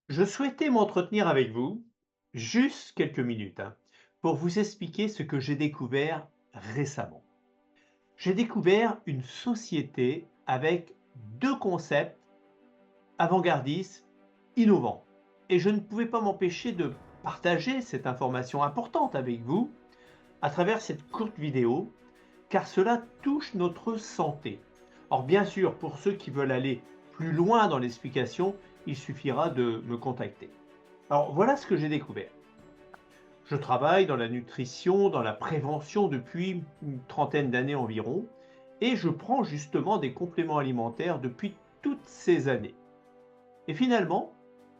Je souhaitais m'entretenir avec vous, juste quelques minutes, pour vous expliquer ce que j'ai découvert récemment. J'ai découvert une société avec deux concepts avant-gardistes, innovants. Et je ne pouvais pas m'empêcher de partager cette information importante avec vous à travers cette courte vidéo, car cela touche notre santé. Alors bien sûr, pour ceux qui veulent aller plus loin dans l'explication, il suffira de me contacter. Alors voilà ce que j'ai découvert. Je travaille dans la nutrition, dans la prévention depuis une trentaine d'années environ, et je prends justement des compléments alimentaires depuis toutes ces années. Et finalement,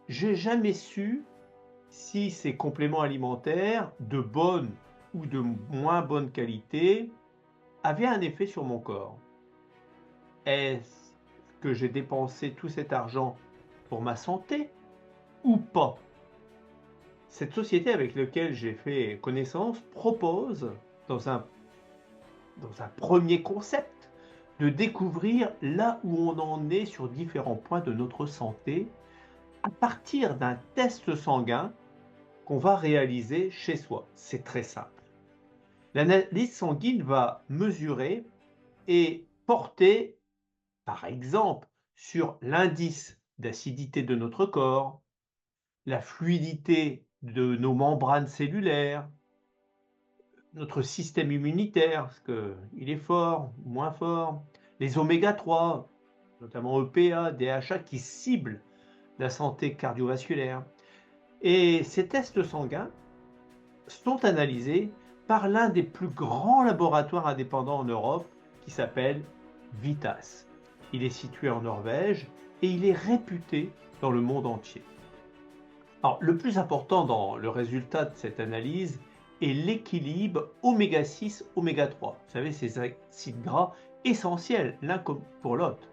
j'ai jamais su si ces compléments alimentaires, de bonne ou de moins bonne qualité, avaient un effet sur mon corps. Est-ce que j'ai dépensé tout cet argent pour ma santé ou pas? Cette société avec laquelle j'ai fait connaissance propose, dans un, dans un premier concept, de découvrir là où on en est sur différents points de notre santé à partir d'un test sanguin qu'on va réaliser chez soi. C'est très simple. L'analyse sanguine va mesurer et porter, par exemple, sur l'indice d'acidité de notre corps, la fluidité de nos membranes cellulaires, notre système immunitaire, parce qu'il est fort, moins fort, les oméga 3, notamment EPA, DHA, qui ciblent la santé cardiovasculaire. Et ces tests sanguins sont analysés par l'un des plus grands laboratoires indépendants en Europe, qui s'appelle Vitas. Il est situé en Norvège et il est réputé dans le monde entier. Alors, le plus important dans le résultat de cette analyse est l'équilibre oméga 6, oméga 3. Vous savez, ces acides gras essentiels l'un comme pour l'autre.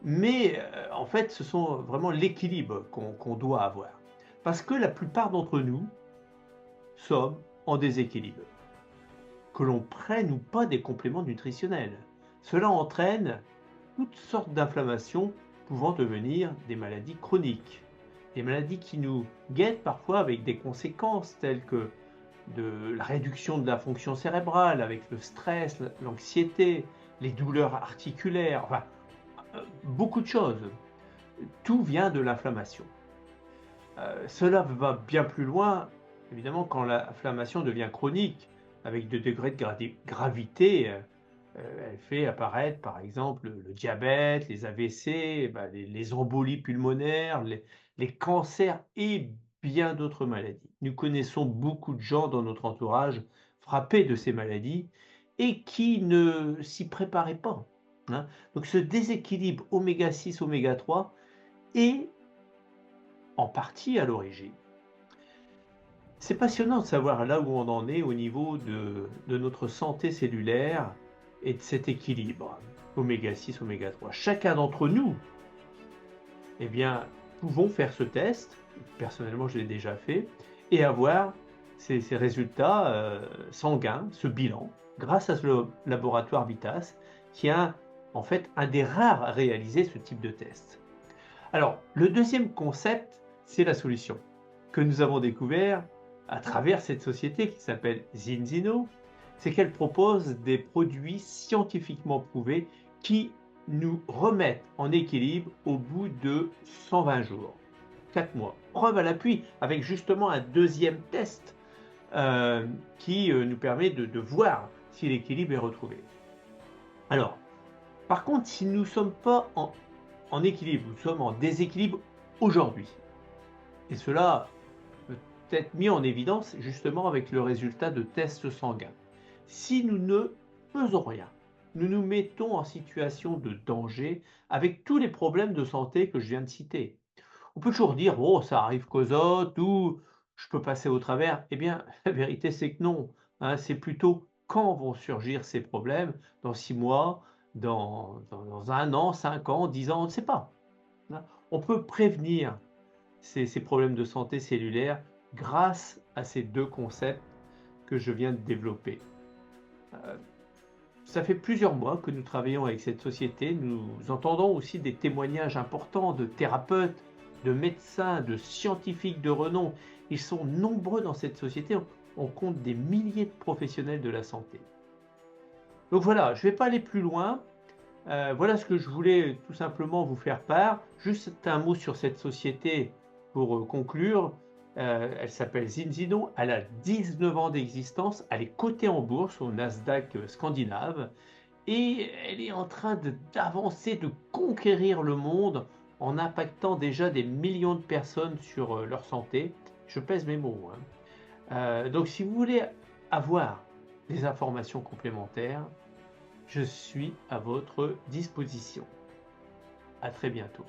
Mais en fait, ce sont vraiment l'équilibre qu'on doit avoir. Parce que la plupart d'entre nous sommes en déséquilibre. Que l'on prenne ou pas des compléments nutritionnels. Cela entraîne toutes sortes d'inflammations pouvant devenir des maladies chroniques. Des maladies qui nous guettent parfois avec des conséquences telles que de la réduction de la fonction cérébrale avec le stress, l'anxiété, les douleurs articulaires, enfin, beaucoup de choses. Tout vient de l'inflammation. Cela va bien plus loin, évidemment, quand l'inflammation devient chronique, avec des degrés de gravité, elle fait apparaître, par exemple, le diabète, les AVC, les embolies pulmonaires, les cancers et bien d'autres maladies. Nous connaissons beaucoup de gens dans notre entourage frappés de ces maladies et qui ne s'y préparaient pas, hein. Donc ce déséquilibre oméga 6, oméga 3 est en partie à l'origine. C'est passionnant de savoir là où on en est au niveau de notre santé cellulaire et de cet équilibre oméga 6, oméga 3. Chacun d'entre nous, eh bien, pouvons faire ce test, personnellement je l'ai déjà fait, et avoir ces résultats sanguins, ce bilan, grâce à ce laboratoire Vitas, qui est en fait un des rares à réaliser ce type de test. Alors, le deuxième concept, c'est la solution que nous avons découvert à travers cette société qui s'appelle Zinzino, c'est qu'elle propose des produits scientifiquement prouvés qui nous remettent en équilibre au bout de 120 jours, 4 mois. Preuve à l'appui, avec justement un deuxième test qui nous permet de voir si l'équilibre est retrouvé. Alors, par contre, si nous ne sommes pas en équilibre, nous sommes en déséquilibre aujourd'hui, et cela peut être mis en évidence justement avec le résultat de tests sanguins. Si nous ne faisons rien, nous nous mettons en situation de danger avec tous les problèmes de santé que je viens de citer. On peut toujours dire, oh, ça arrive qu'aux autres ou je peux passer au travers. Eh bien, la vérité, c'est que non, hein. C'est plutôt quand vont surgir ces problèmes, dans 6 mois, dans 1 an, 5 ans, 10 ans, on ne sait pas, hein. On peut prévenir ces problèmes de santé cellulaire grâce à ces deux concepts que je viens de développer. Euh, Ça fait plusieurs mois que nous travaillons avec cette société. Nous entendons aussi des témoignages importants de thérapeutes, de médecins, de scientifiques de renom. Ils sont nombreux dans cette société. On compte des milliers de professionnels de la santé. Donc voilà, je ne vais pas aller plus loin. Voilà ce que je voulais tout simplement vous faire part. Juste un mot sur cette société pour conclure. Elle s'appelle Zinzino, elle a 19 ans d'existence, elle est cotée en bourse au Nasdaq scandinave et elle est en train d'avancer, de conquérir le monde en impactant déjà des millions de personnes sur leur santé. Je pèse mes mots, hein. Donc si vous voulez avoir des informations complémentaires, je suis à votre disposition. À très bientôt.